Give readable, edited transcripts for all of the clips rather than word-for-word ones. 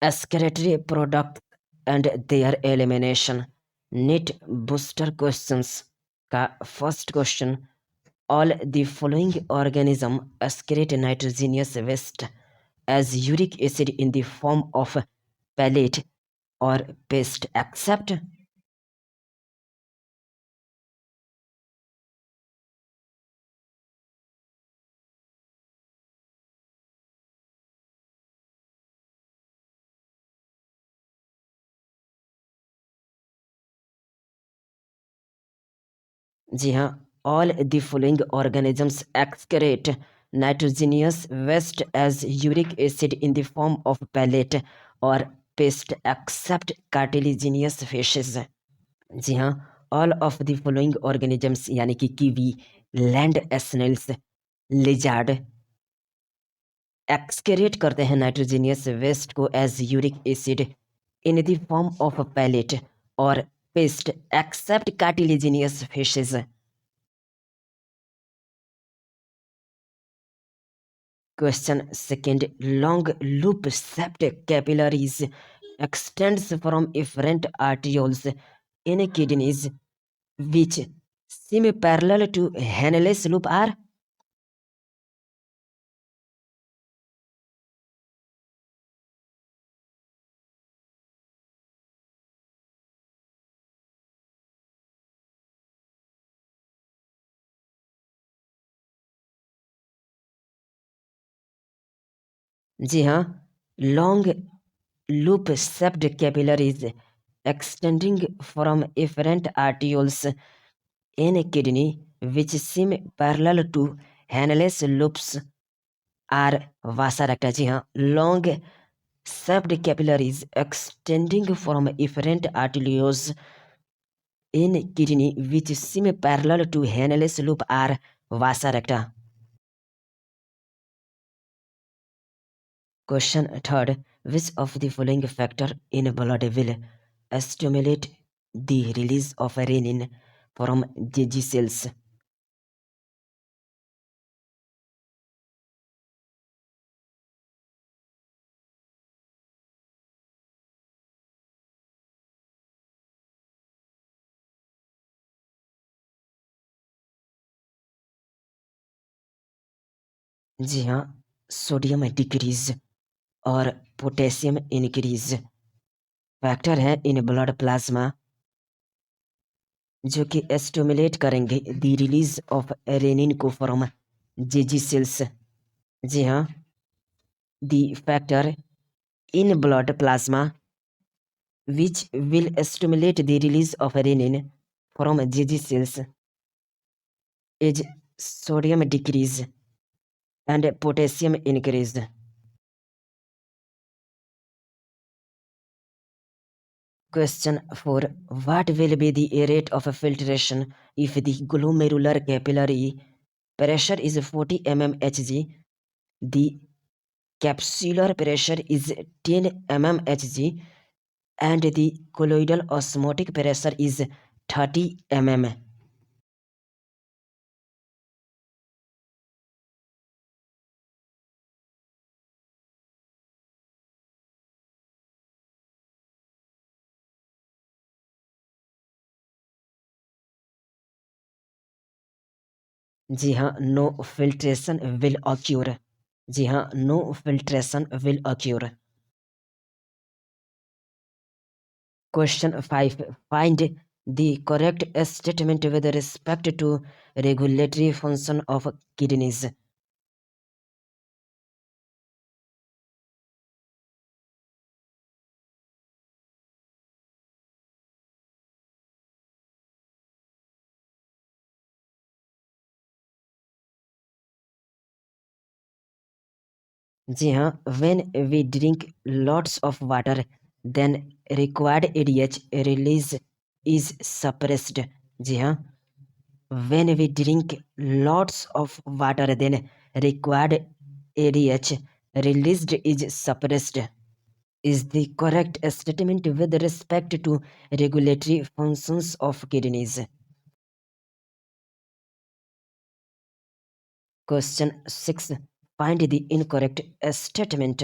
excretory product and their elimination. Neat booster questions. का first question. All the following organisms excrete nitrogenous waste as uric acid in the form of pellet or paste except जी हाँ all the following organisms excrete nitrogenous waste as uric acid in the form of pellet or paste except cartilaginous fishes जी हाँ all of the following organisms यानी कि kiwi land snails lizard excrete करते हैं nitrogenous waste को as uric acid in the form of pellet और paste except cartilaginous fishes question second long loop shaped capillaries extends from efferent arterioles in kidneys which seem parallel to Henle's loop are जी हाँ long loop shaped capillaries extending from efferent arterioles in a kidney which seem parallel to Henle's loops are vasa recta जी हाँ long sept capillaries extending from efferent arterioles in kidney which seem parallel to Henle's loop are vasa recta. Question third. Which of the following factor in blood will stimulate the release of renin from GG cells? जी हाँ sodium decrease और potassium increase factor है in blood plasma जो कि stimulate करेंगे the release of rennin को from जीजी sales जी हाँ the factor in blood plasma which will stimulate the release of renin from GG cells is sodium decrease and potassium increase. Question 4. What will be the rate of filtration if the glomerular capillary pressure is 40 mmHg, the capsular pressure is 10 mmHg, and the colloidal osmotic pressure is 30 mm? जी हाँ no filtration will occur. जी हाँ no filtration will occur. Question 5. Find the correct statement with respect to regulatory function of kidneys. जी हाँ when we drink lots of water then required ADH release is suppressed. जी हाँ when we drink lots of water then required ADH released is suppressed is the correct statement with respect to regulatory functions of kidneys. Question 6. Find the incorrect statement.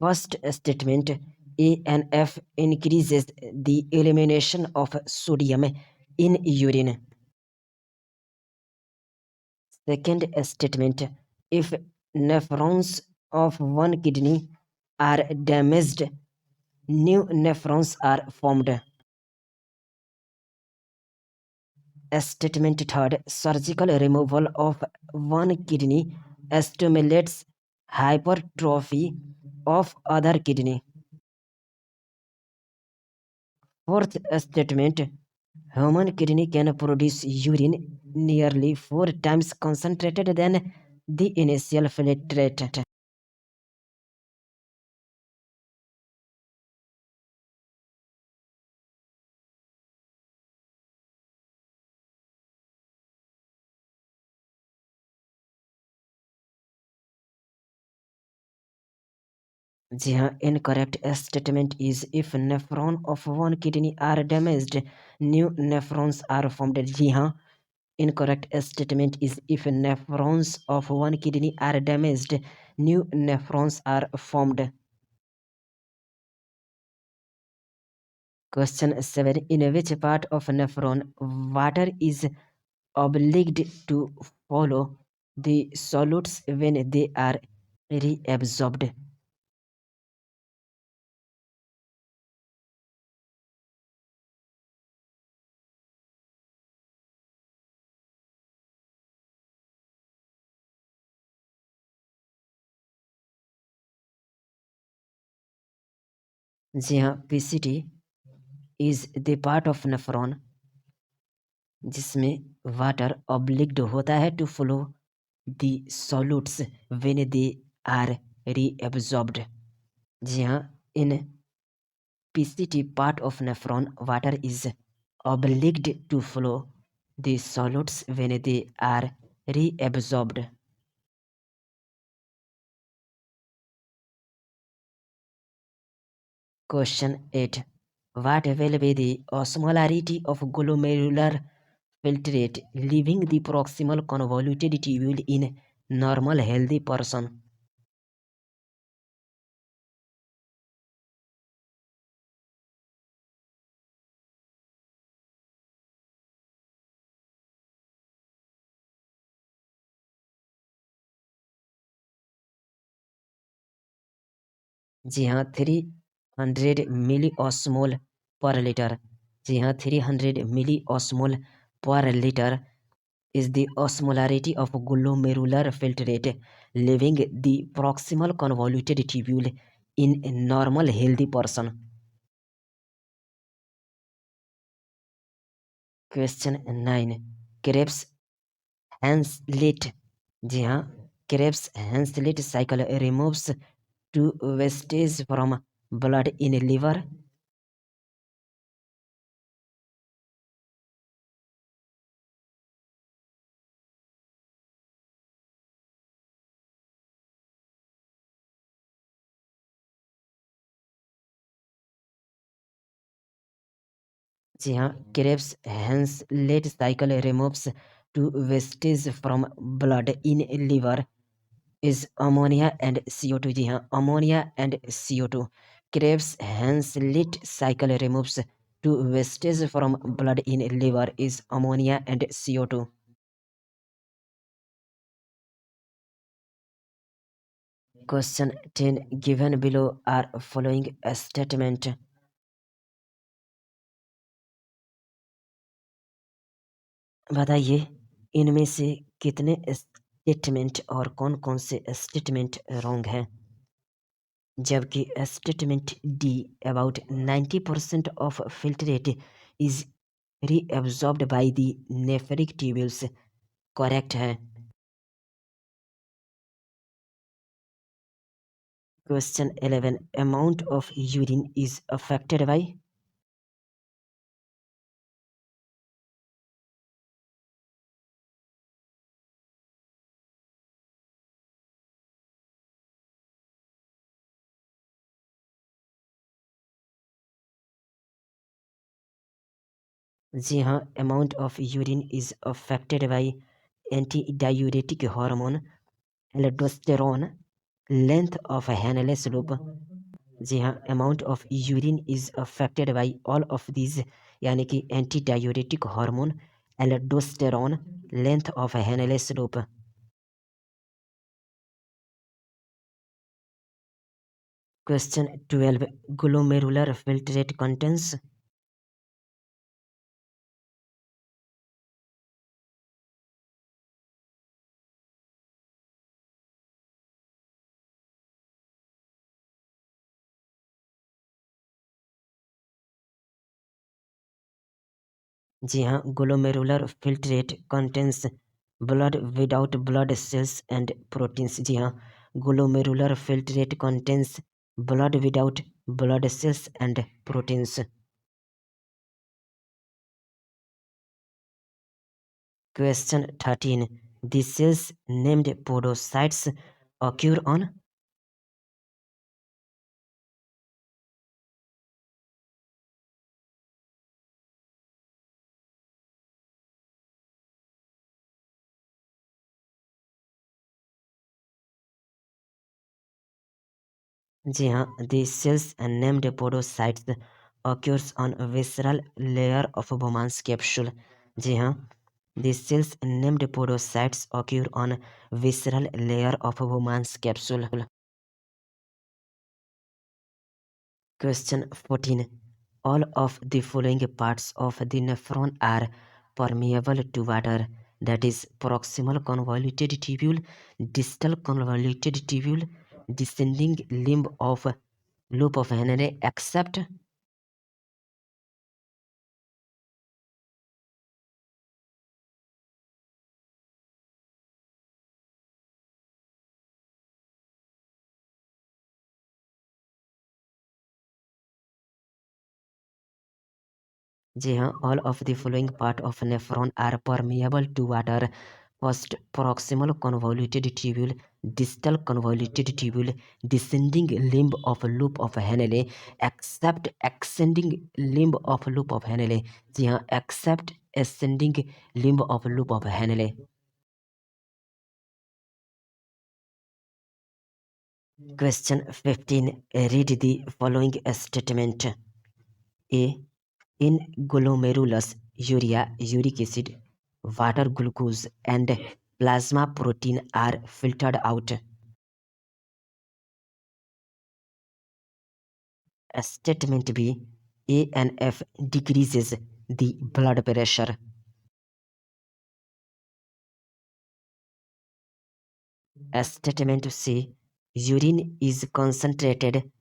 First statement, ANF increases the elimination of sodium in urine. Second statement, if nephrons of one kidney are damaged, new nephrons are formed. Statement third, surgical removal of one kidney stimulates hypertrophy of other kidney. Fourth statement, human kidney can produce urine nearly 4 times concentrated than the initial filtrate. जी हाँ, incorrect statement is if nephron of one kidney are damaged, new nephrons are formed. जी हाँ, incorrect statement is if nephrons of one kidney are damaged, new nephrons are formed. Question 7. In which part of nephron water is obliged to follow the solutes when they are reabsorbed? जी हाँ, PCT is the part of nephron जिसमें water obliged होता है to follow the solutes when they are reabsorbed. जी हाँ, in PCT part of nephron water is obliged to follow the solutes when they are reabsorbed. Question 8. What will be the osmolarity of glomerular filtrate leaving the proximal convoluted tubule in normal healthy person? जी हाँ, 300 मिली osmole पर litre. जी हाँ, 300 मिली osmole पर litre is the osmolarity of glomerular filtrate leaving the proximal convoluted tubule in a normal healthy person. Question 9. Krebs Hanslitt. जी हाँ, Krebs Hanslitt cycle removes two wastes from blood in liver. जी हाँ, Krebs Hanslitt cycle removes two wastes from blood in liver is ammonia and CO2. जी हाँ, ammonia and CO2. Krebs Hanslitt cycle removes two wastes from blood in liver is ammonia and CO2. Question 10. Given below are following a statement. बताइए इनमें से कितने statement और कौन कौन से statement wrong हैं? जबकि statement D about 90% of filtrate is reabsorbed by the nephric tubules correct है। Question 11 amount of urine is affected by. जी हाँ, amount of urine is affected by antidiuretic hormone aldosterone length of Henle's loop, जी हाँ, amount of urine is affected by all of these, यानी कि antidiuretic hormone, aldosterone, length of Henle's loop. Question 12, glomerular filtrate contains, जी हाँ, glomerular filtrate contains blood without blood cells and proteins, जी हाँ, glomerular filtrate contains blood without blood cells and proteins. Question 13, the cells named podocytes occur on, जी हाँ, the cells named podocytes occurs on a visceral layer of Bowman's capsule, जी हाँ, the cells named podocytes occur on visceral layer of Bowman's capsule। Question 14, all of the following parts of the nephron are permeable to water, that is proximal convoluted tubule, distal convoluted tubule, descending limb of loop of Henry, except, जी हाँ, all of the following part of nephron are permeable to water, first proximal convoluted tubule, distal convoluted tubule, descending limb of loop of Henle, except ascending limb of loop of Henle, जी हाँ, except ascending limb of loop of Henle। Question 15, read the following statement. A, in glomerulus urea, uric acid, water, glucose and plasma protein are filtered out. Statement B, ANF decreases the blood pressure. Statement C, urine is concentrated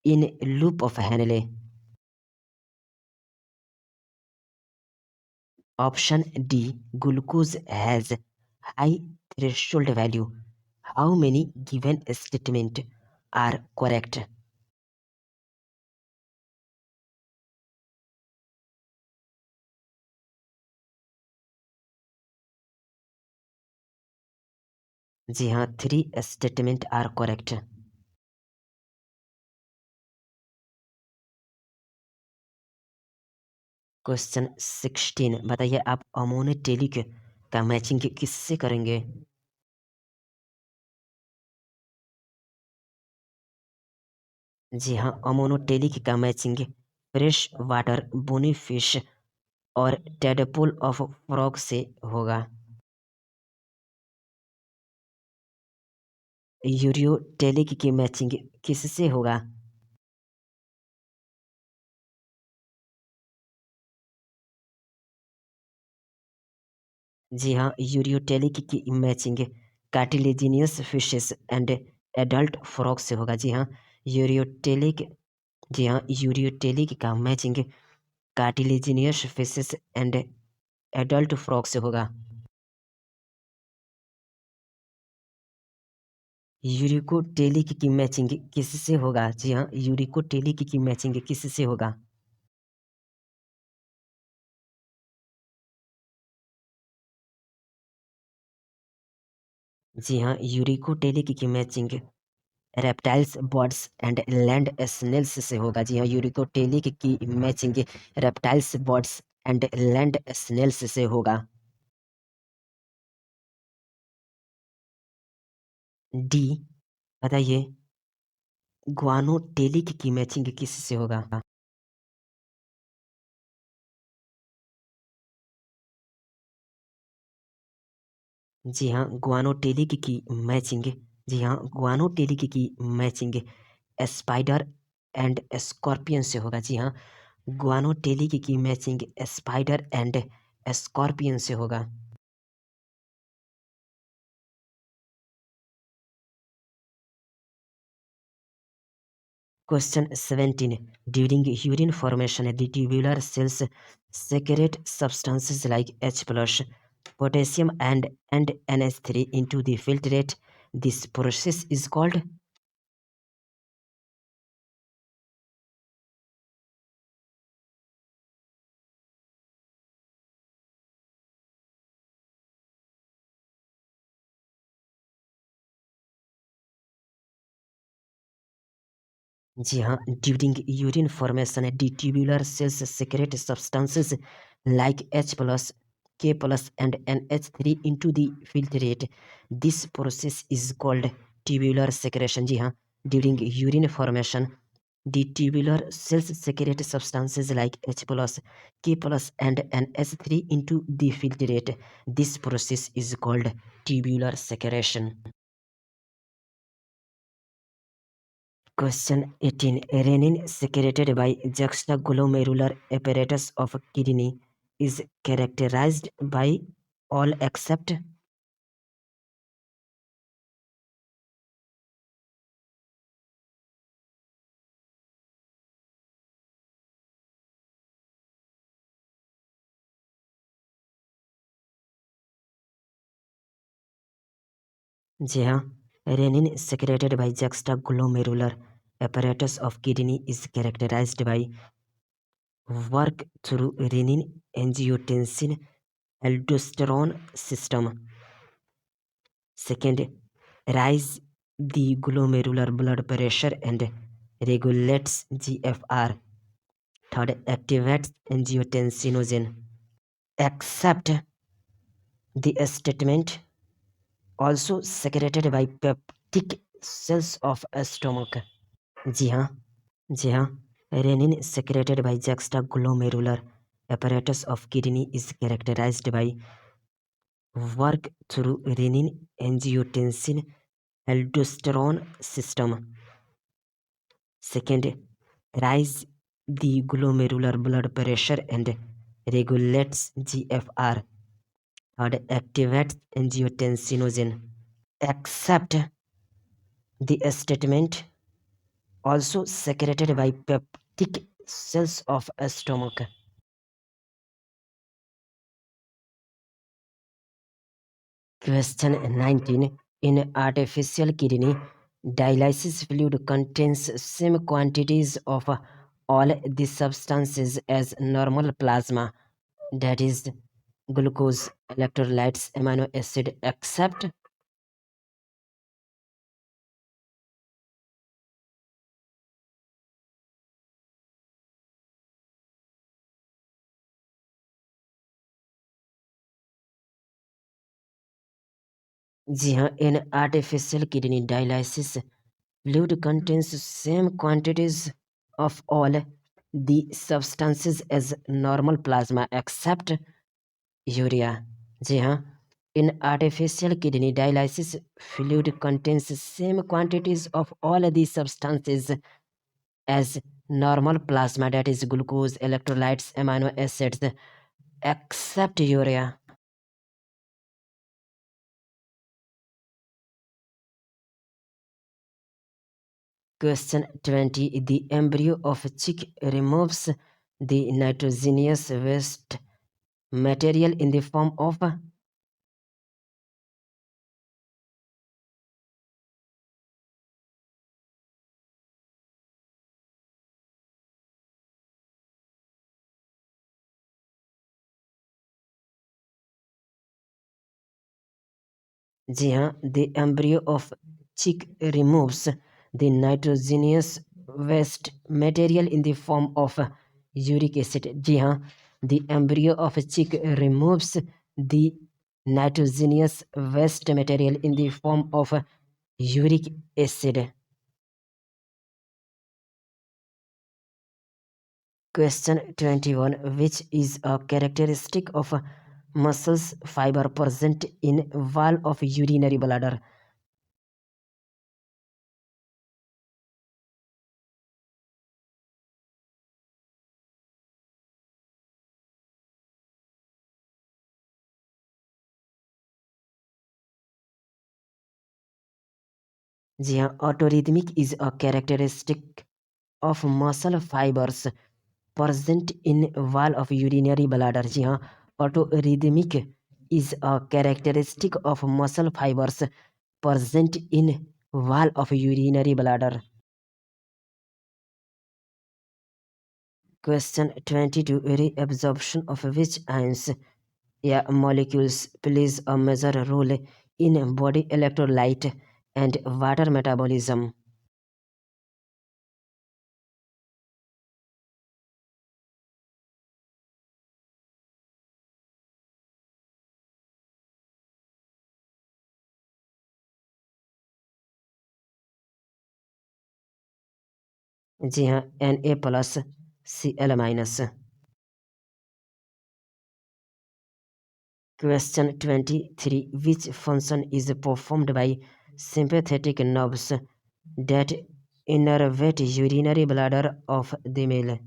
in loop of Henle. Option D, glucose has high threshold value. How many given statement are correct? जी हाँ, 3 statement are correct. Question 16, बताइए आप अमोनेटेलिक का matching किससे करेंगे? जी हाँ, ammonotelic का matching fresh water bony fish और tadpole of frog से होगा। यूरियोटेलिक की मैचिंग किससे होगा? जी हाँ, यूरियोटेलिक की matching cartilaginous fishes and adult frog से होगा। जी हाँ, यूरियोटेलिक, जी हाँ, यूरियोटेलिक का matching cartilaginous fishes and adult frog से होगा। यूरिकोटेलिक की मैचिंग किससे होगा? जी हाँ, यूरिकोटेलिक की मैचिंग किससे होगा? जी हाँ, यूरिकोटेलिक की matching reptiles, birds and land snails से होगा। जी हाँ, यूरिकोटेलिक की matching reptiles, birds and land snails से होगा। डी, बताइए, ग्वानोटेलिक की मैचिंग किससे होगा? जी हाँ, ग्वानोटेलिक की मैचिंग जी हाँ, ग्वानोटेलिक की मैचिंग स्पाइडर एंड स्कॉर्पियन से होगा। जी हाँ, ग्वानोटेलिक की मैचिंग स्पाइडर एंड स्कॉर्पियन से होगा। Question 17. During urine formation, the tubular cells secrete substances like H plus, potassium and NH3 into the filtrate. This process is called? जी हाँ, during urine formation, the tubular cells secrete substances like H plus, K plus and NH3 into the filtrate. This process is called tubular secretion. जी हाँ, during urine formation, the tubular cells secrete substances like H plus, K plus and NH3 into the filtrate. This process is called tubular secretion. Question 18. Renin secreted by juxtaglomerular apparatus of kidney is characterized by all except? जी हाँ, renin secreted by juxtaglomerular apparatus of kidney is characterized by work through renin angiotensin aldosterone system. Second, rise the glomerular blood pressure and regulates GFR. Third, activates angiotensinogen. Except the statement also secreted by peptic cells of a stomach. जी हाँ, जी हाँ. Renin secreted by juxtaglomerular apparatus of kidney is characterized by work through renin angiotensin aldosterone system. Second, rise the glomerular blood pressure and regulates GFR. Third, activates angiotensinogen. Except the statement also secreted by peptic cells of a stomach. Question 19. In artificial kidney, dialysis fluid contains same quantities of all the substances as normal plasma, that is glucose, electrolytes, amino acid, except? जी हाँ, in artificial kidney dialysis fluid contains same quantities of all the substances as normal plasma except urea. जी हाँ, in artificial kidney dialysis fluid contains same quantities of all the substances as normal plasma, that is glucose, electrolytes, amino acids, except urea. Question 20. The embryo of a chick removes the nitrogenous waste material in the form of? जी हाँ, the embryo of chick removes the nitrogenous waste material in the form of uric acid. जी हाँ, the embryo of a chick removes the nitrogenous waste material in the form of uric acid. Question 21. Which is a characteristic of a muscles fiber present in wall of urinary bladder? जी हाँ, ऑटोरिदमिक is a characteristic of muscle fibers present in wall of urinary bladder. जी हाँ, ऑटोरिदमिक is a characteristic of muscle fibers present in wall of urinary bladder. Question 22. Reabsorption of which ions या molecules plays a major role in body electrolyte and water metabolism. जी हाँ, Na+Cl-. Question 23. Which function is performed by sympathetic nerves that innervate urinary bladder of the male?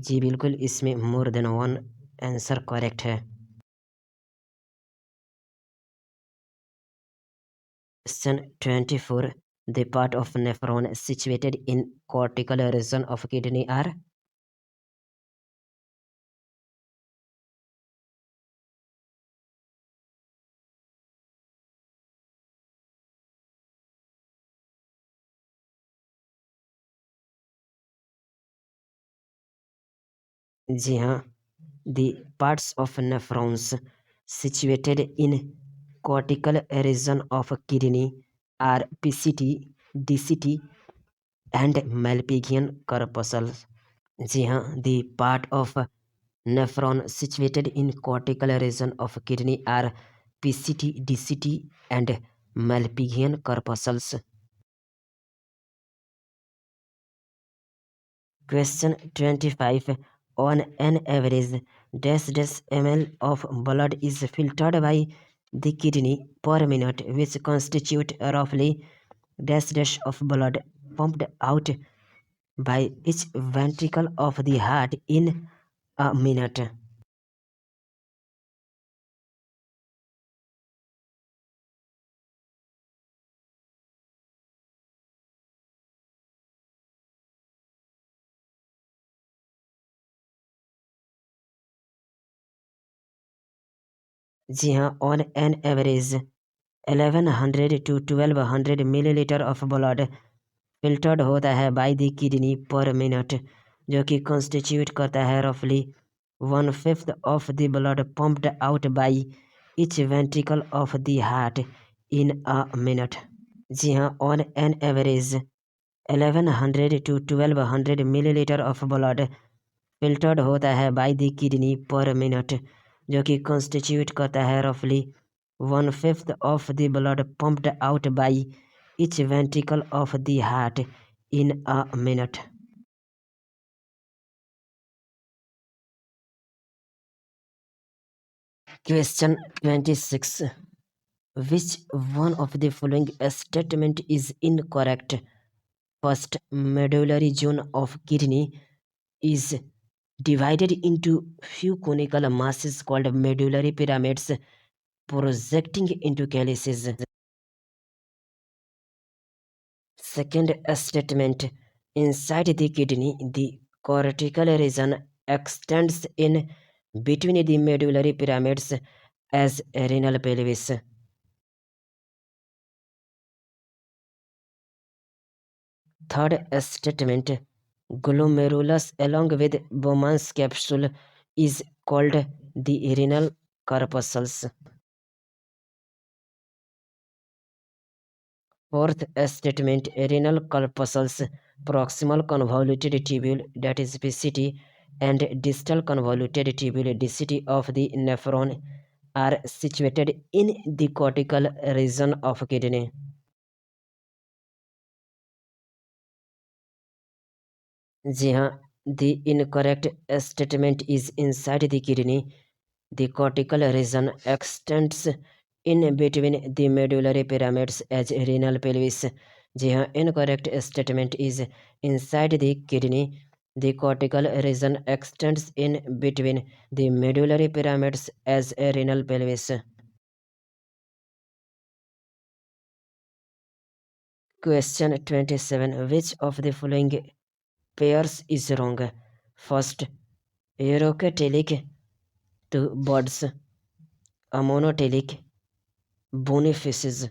जी बिल्कुल, इसमें more than one answer correct है. Question 24. The part of nephron situated in cortical region of kidney are? जी हाँ, the parts of nephrons situated in cortical region of kidney are PCT, DCT and Malpighian corpuscles. जी हाँ, the part of nephron situated in cortical region of kidney are PCT, DCT and Malpighian corpuscles. Question 25. On an average, dash ml of blood is filtered by the kidney per minute, which constitute roughly dash of blood pumped out by each ventricle of the heart in a minute. जी हाँ, on an average 1100 to 1200 milliliter of blood filtered होता है by the kidney per minute, जो कि constitute करता है रफली 1/5 of the blood pumped out by each ventricle of the heart in a minute. जी हाँ, on an average 1100 to 1200 millilitre of blood filtered होता है by the kidney per minute, जो कि कॉन्स्टिट्यूट करता है रफली 1/5 of the blood pumped out by each ventricle of the heart in a minute. Question 26. Which one of the following statement is incorrect? First, medullary zone of kidney is divided into few conical masses called medullary pyramids projecting into calyces. Second statement, inside the kidney, the cortical region extends in between the medullary pyramids as a renal pelvis. Third statement, glomerulus along with Bowman's capsule is called the renal corpuscles. Fourth statement, renal corpuscles, proximal convoluted tubule, that is PCT, and distal convoluted tubule, DCT of the nephron are situated in the cortical region of kidney. जी हाँ, the incorrect statement is inside the kidney. The cortical region extends in between the medullary pyramids as renal pelvis. जी हाँ, incorrect statement is inside the kidney. The cortical region extends in between the medullary pyramids as a renal pelvis. Question 27. Which of the following pairs is wrong? First, eurocatelic to birds, a monotelic bony fishes.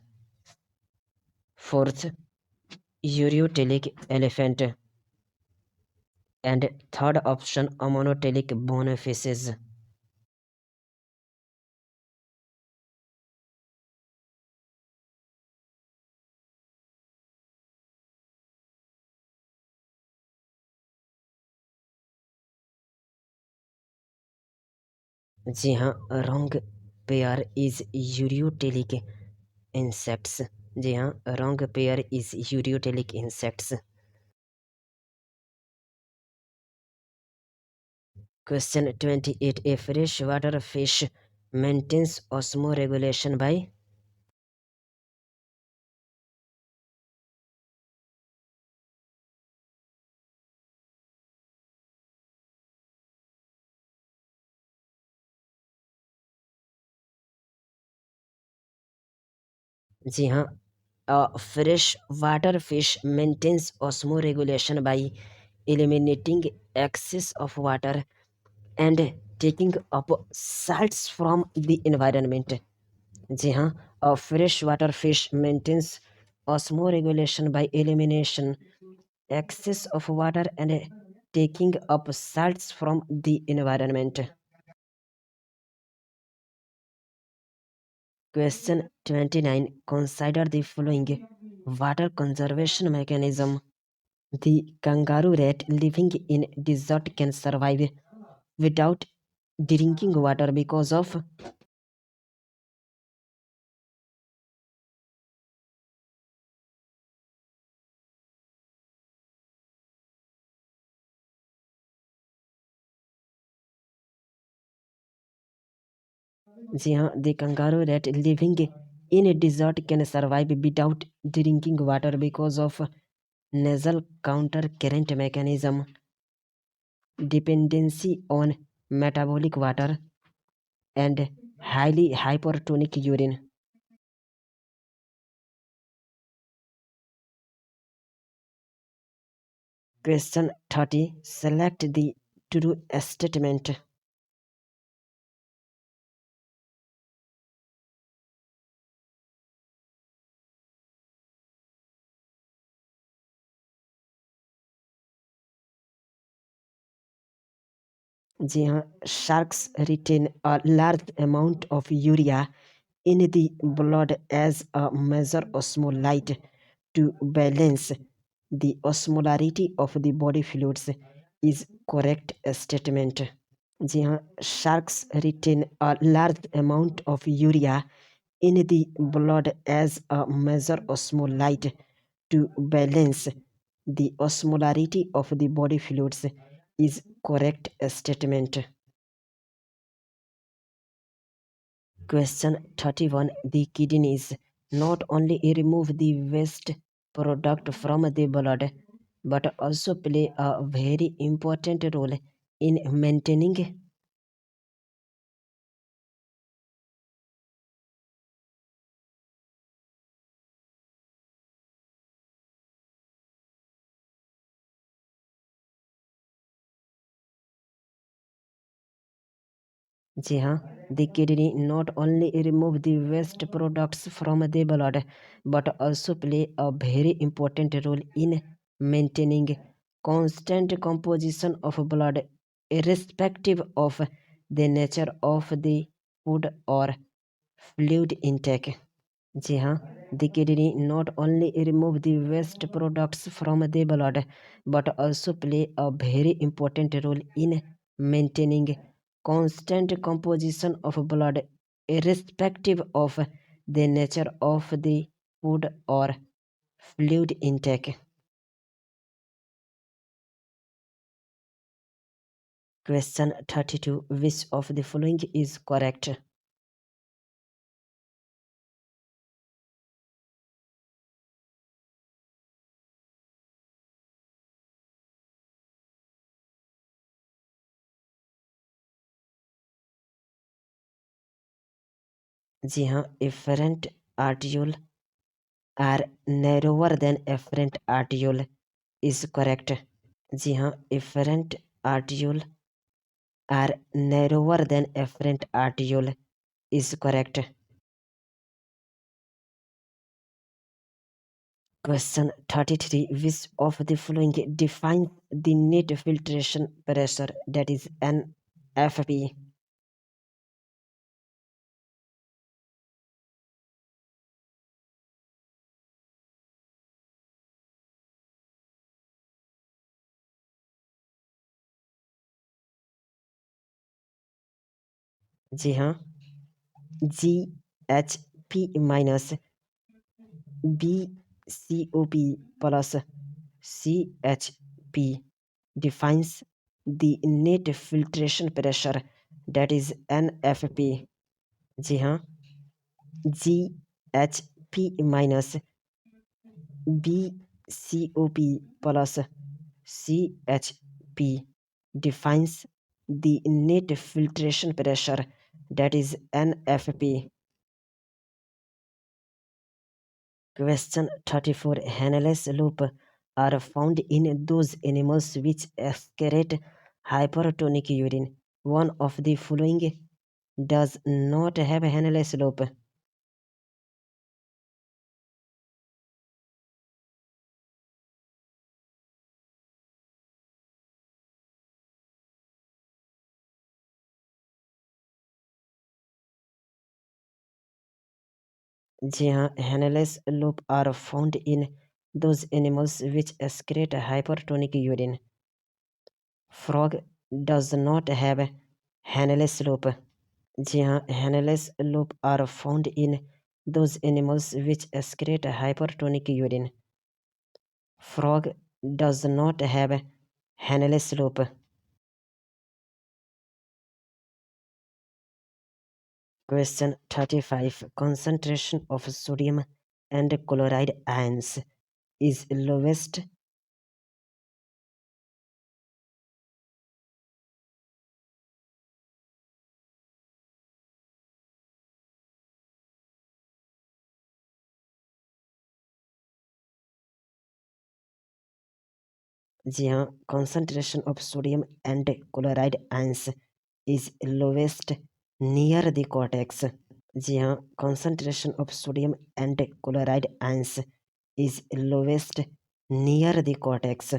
Fourth, ureotelic elephant. And third option, a monotelic bony fishes. जी हाँ, wrong pair is ureotelic insects. जी हाँ, wrong pair is ureotelic insects. Question 28. A freshwater fish maintains osmoregulation by? जी हाँ, a freshwater fish maintains osmoregulation by eliminating excess of water and taking up salts from the environment. जी हाँ, a freshwater fish maintains osmoregulation by elimination excess of water and taking up salts from the environment. Question 29. Consider the following water conservation mechanism. The kangaroo rat living in desert can survive without drinking water because of? जी हाँ, the kangaroo rat living in a desert can survive without drinking water because of nasal counter current mechanism, dependency on metabolic water, and highly hypertonic urine. Question 30. Select the true statement. जी हाँ, sharks retain a large amount of urea in the blood as a measure osmolyte to balance the osmolarity of the body fluids is correct statement. जी हाँ, sharks retain a large amount of urea in the blood as a measure osmolyte to balance the osmolarity of the body fluids is correct statement. Question 31. The kidneys not only remove the waste product from the blood but also play a very important role in maintaining? जी हाँ, the kidney not only remove the waste products from the blood but also play a very important role in maintaining constant composition of blood irrespective of the nature of the food or fluid intake. जी हाँ, the kidney not only remove the waste products from the blood but also play a very important role in maintaining constant composition of blood irrespective of the nature of the food or fluid intake. Question 32. Which of the following is correct? जी हाँ, efferent arteriole are narrower than efferent arteriole is correct. जी हाँ, efferent arteriole are narrower than efferent arteriole is correct. Question 33. Which of the following defines the net filtration pressure, that is NFP? जी हाँ, GHP minus BCOP plus CHP defines the net filtration pressure, that is NFP. जी हाँ, GHP minus BCOP plus CHP defines the net filtration pressure, that is NFP. Question 34. Hannel's loop are found in those animals which excrete hypertonic urine. One of the following does not have Hannel's loop. जी हाँ, Hannel's loop are found in those animals which excrete hypertonic urine. Frog does not have Hannel's loop. जी हाँ, Hannel's loop are found in those animals which excrete hypertonic urine. Frog does not have Hannel's loop. Question 35. Concentration of sodium and chloride ions is lowest. जी हाँ, concentration of sodium and chloride ions is lowest near the cortex. जी हाँ, concentration of sodium and chloride ions is lowest near the cortex.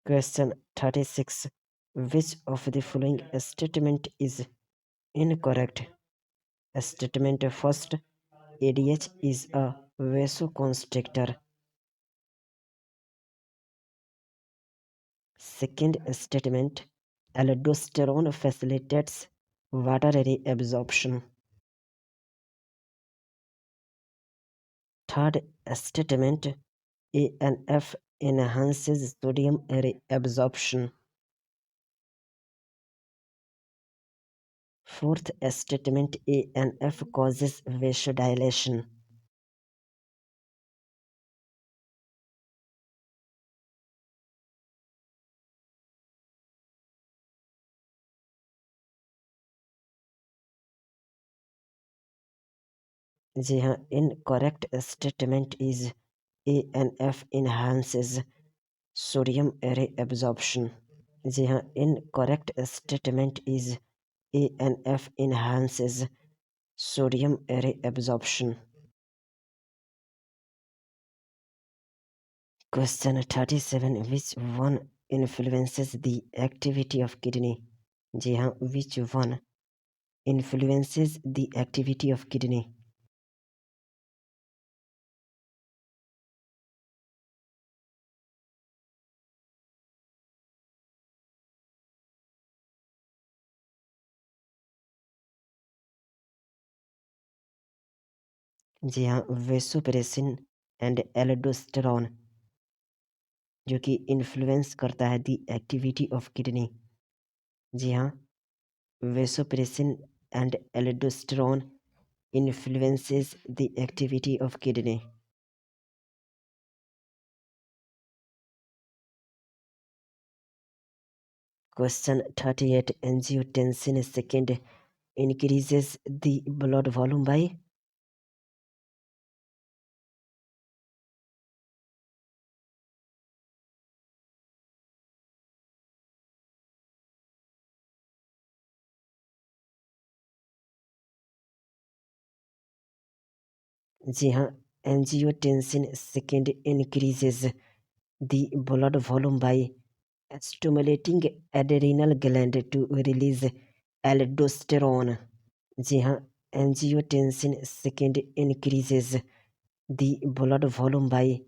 Question 36. Which of the following statement is incorrect? Statement first, ADH is a vasoconstrictor. Second statement, aldosterone facilitates water reabsorption. Third statement, ANF enhances sodium reabsorption. Fourth statement, ANF causes vasodilation. जी हाँ, incorrect statement is ANF enhances sodium reabsorption. जी हाँ, incorrect statement is ANF enhances sodium reabsorption. Question 37. Which one influences the activity of kidney? जी हाँ, which one influences the activity of kidney? जी हाँ, vasopressin and aldosterone, जो कि influence करता है the activity of kidney. जी हाँ, vasopressin and aldosterone influences the activity of kidney. Question 38. Angiotensin second increases the blood volume by? जी हाँ, angiotensin second increases the blood volume by stimulating adrenal gland to release aldosterone. जी हाँ, angiotensin second increases the blood volume by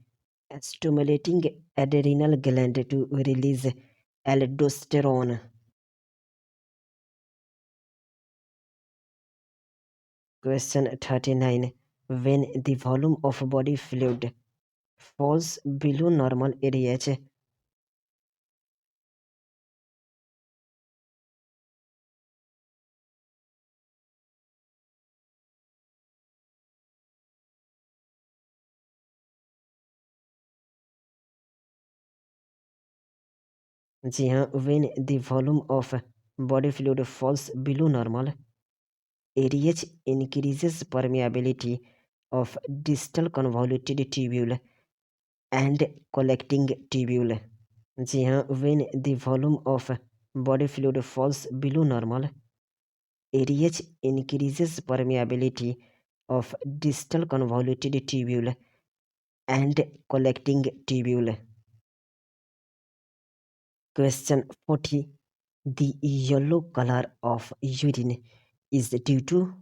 stimulating adrenal gland to release aldosterone. Question 39. When the volume of body fluid falls below normal ADH, जी हाँ, when the volume of body fluid falls below normal, ADH increases permeability of distal convoluted tubule and collecting tubule. जी हाँ, when the volume of body fluid falls below normal, ADH increases permeability of distal convoluted tubule and collecting tubule. Question 40. The yellow color of urine is due to?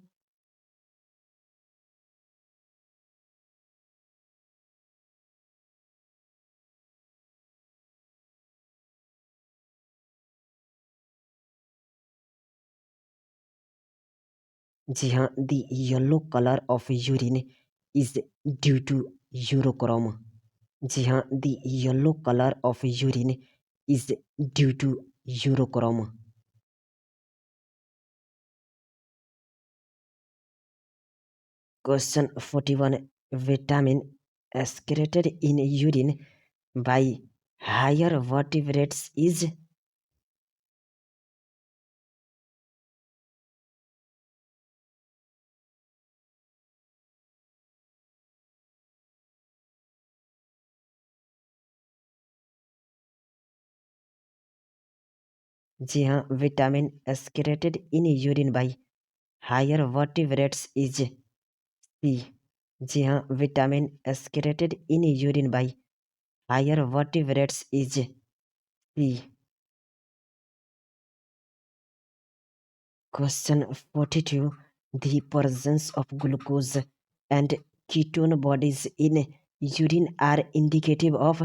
जी हाँ, the yellow color of urine is due to urochrome. जी हाँ, the yellow color of urine is due to urochrome. Question 41. Vitamin excreted in urine by higher vertebrates is? जी हाँ, vitamin excreted in urine by higher vertebrates is C. जी हाँ, vitamin excreted in urine by higher vertebrates is C. Question 42. The presence of glucose and ketone bodies in urine are indicative of?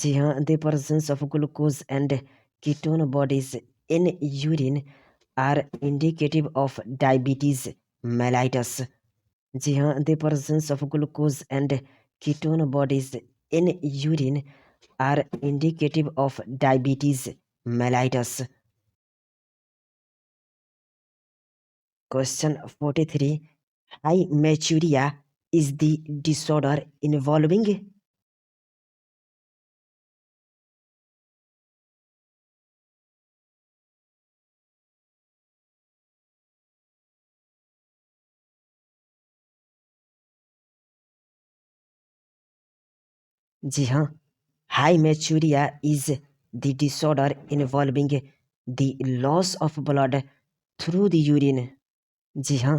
जी हाँ, the presence of glucose and ketone bodies in urine are indicative of diabetes mellitus. जी हाँ, the presence of glucose and ketone bodies in urine are indicative of diabetes mellitus. Question 43. Hematuria is the disorder involving? जी हाँ, hematuria is the disorder involving the loss of blood through the urine. जी हाँ,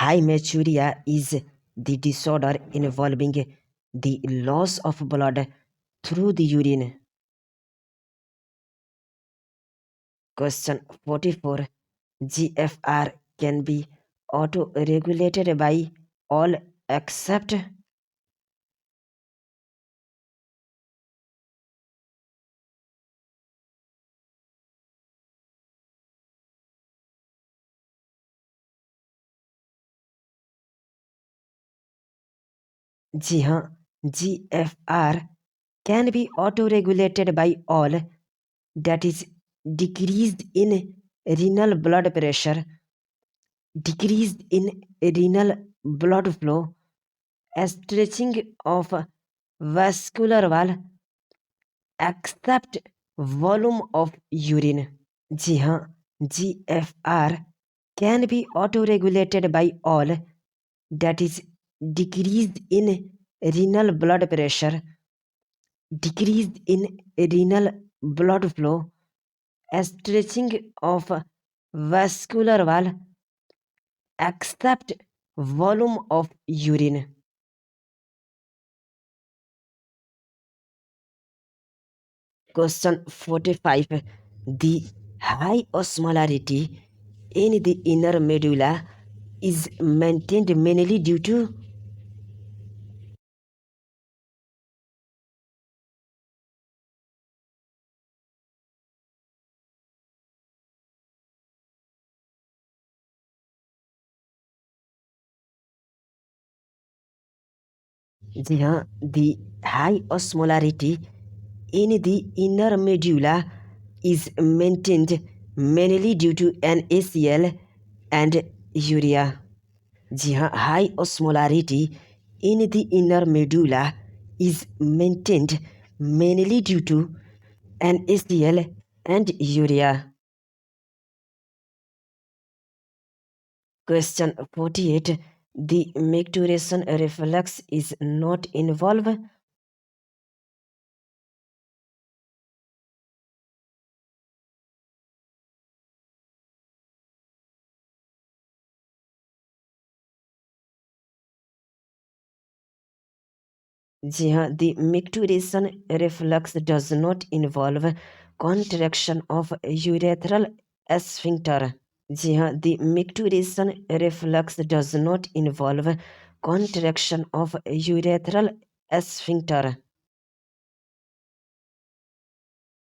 haematuria is the disorder involving the loss of blood through the urine. Question 44. GFR can be auto-regulated by all except. जी हाँ, GFR can be auto-regulated by all, that is decreased in renal blood pressure, decreased in renal blood flow, stretching of vascular wall, except volume of urine. जी हाँ, GFR can be auto-regulated by all, that is decreased in renal blood pressure, decreased in renal blood flow, stretching of vascular wall, except volume of urine. Question 45. The high osmolarity in the inner medulla is maintained mainly due to. जी हाँ, the high osmolarity in the inner medulla is maintained mainly due to NaCl and urea. जी हाँ, high osmolarity in the inner medulla is maintained mainly due to NaCl and urea. Question 48. The micturition reflex is not involved. जी हाँ, the micturition reflex does not involve contraction of urethral sphincter. जी हाँ, the micturition reflex does not involve contraction of urethral sphincter.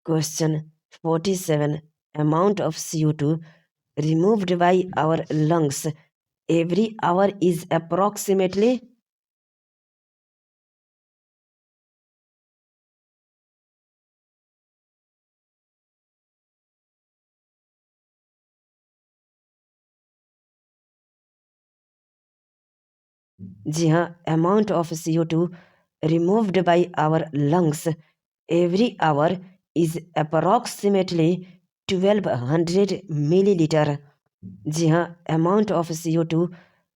Question 47. Amount of CO2 removed by our lungs every hour is approximately. जी हाँ, amount of CO2 removed by our lungs every hour is approximately 1200 milliliter. जी हाँ, amount of CO2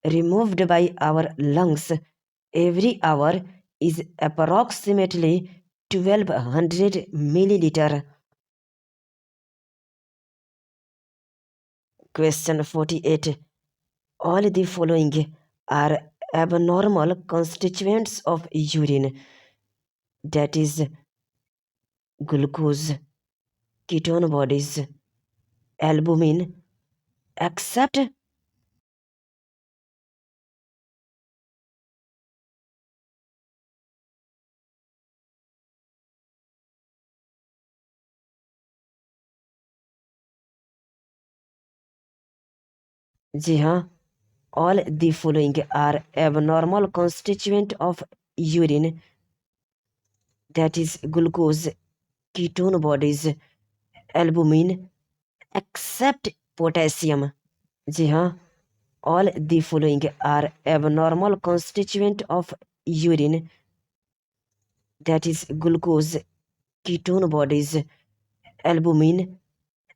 removed by our lungs every hour is approximately 1200 milliliter. Question 48. All the following are abnormal constituents of urine, that is glucose, ketone bodies, albumin, except. जी हाँ, all the following are abnormal constituent of urine, that is glucose, ketone bodies, albumin, except potassium. जी हाँ, all the following are abnormal constituent of urine, that is glucose, ketone bodies, albumin,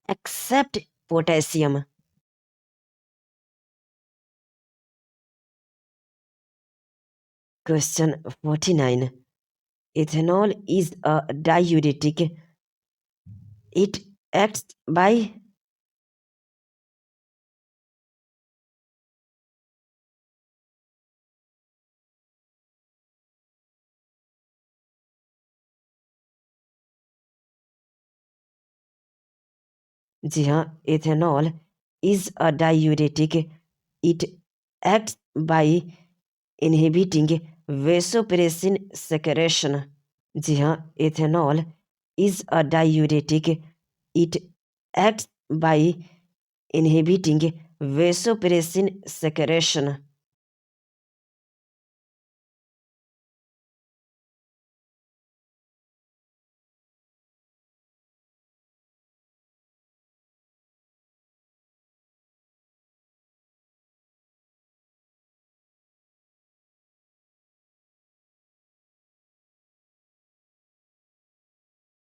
except potassium. Question 49. Ethanol is a diuretic. It acts by. जी हाँ, ethanol is a diuretic. It acts by inhibiting vasopressin secretion. जी हाँ, ethanol is a diuretic. It acts by inhibiting vasopressin secretion.